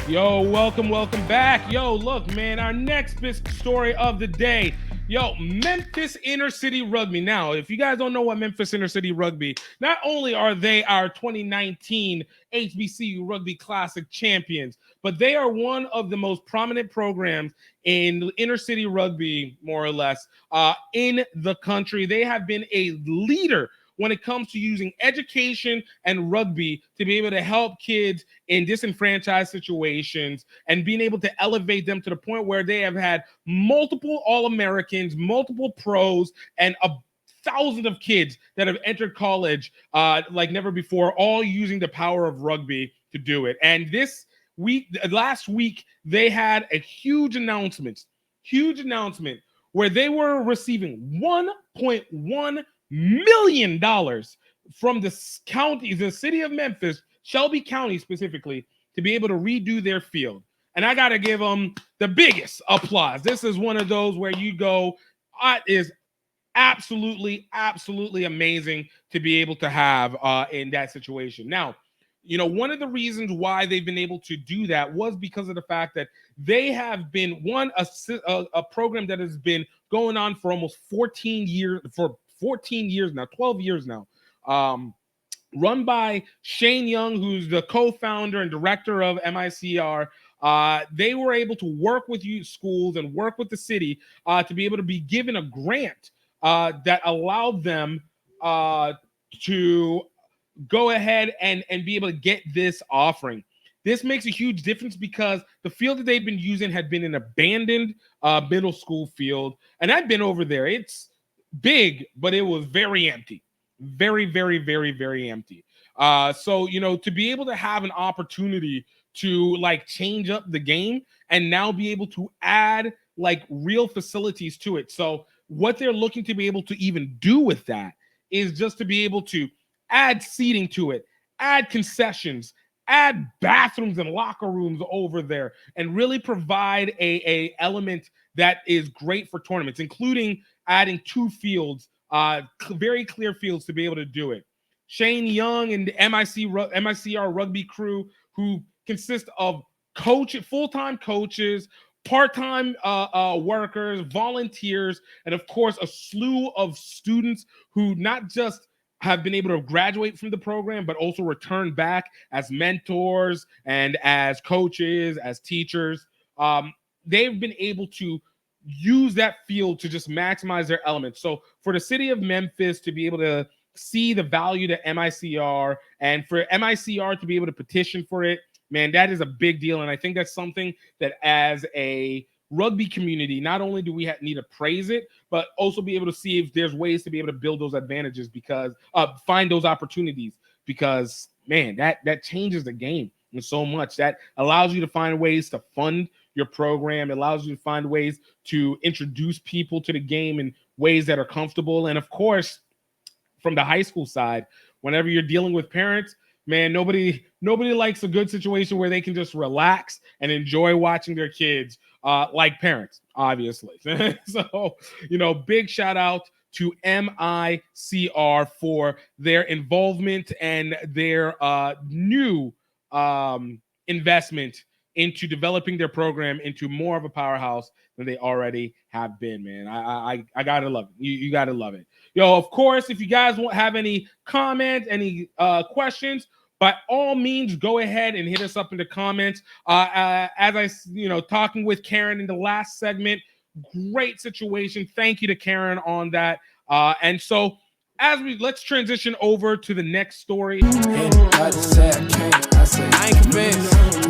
Yo, welcome back. Yo, look, man, our next big story of the day. Yo, Memphis Inner City Rugby. Now, if you guys don't know what Memphis Inner City Rugby, not only are they our 2019 HBCU Rugby Classic champions, but they are one of the most prominent programs in inner city rugby, more or less, in the country. They have been a leader when it comes to using education and rugby to be able to help kids in disenfranchised situations and being able to elevate them to the point where they have had multiple All-Americans, multiple pros, and a thousands of kids that have entered college like never before, all using the power of rugby to do it. And last week, they had a huge announcement where they were receiving $1.1 million from the city of Memphis, Shelby County specifically, to be able to redo their field. And I got to give them the biggest applause. This is one of those where you go, it is absolutely amazing to be able to have in that situation. Now, you know, one of the reasons why they've been able to do that was because of the fact that they have been a program that has been going on for almost 14 years now, 12 years now, run by Shane Young, who's the co-founder and director of MICR. They were able to work with youth schools and work with the city to be able to be given a grant that allowed them to go ahead and be able to get this offering. This makes a huge difference because the field that they've been using had been an abandoned middle school field. And I've been over there. It's big, but it was very empty. Very empty. So, you know, to be able to have an opportunity to like change up the game and now be able to add like real facilities to it. So what they're looking to be able to even do with that is just to be able to add seating to it, add concessions, add bathrooms and locker rooms over there, and really provide a element that is great for tournaments, including adding 2 fields, very clear fields to be able to do it. Shane Young and the MICR rugby crew, who consist of full-time coaches, part-time workers, volunteers, and of course a slew of students who not just have been able to graduate from the program, but also return back as mentors and as coaches, as teachers. They've been able to use that field to just maximize their elements. So for the city of Memphis to be able to see the value to MICR and for MICR to be able to petition for it, man, that is a big deal. And I think that's something that as a rugby community, not only do we need to praise it, but also be able to see if there's ways to be able to build those advantages, because find those opportunities, because man, that changes the game and so much. That allows you to find ways to fund your program. It allows you to find ways to introduce people to the game in ways that are comfortable. And of course, from the high school side, whenever you're dealing with parents, man, nobody likes a good situation where they can just relax and enjoy watching their kids like parents, obviously. So, you know, big shout out to MICR for their involvement and their new investment into developing their program into more of a powerhouse than they already have been, man. I gotta love it. You gotta love it. Yo, of course, if you guys won't have any comments, any questions, by all means, go ahead and hit us up in the comments. As I, talking with Karen in the last segment, great situation. Thank you to Karen on that. And so let's transition over to the next story. I ain't convinced.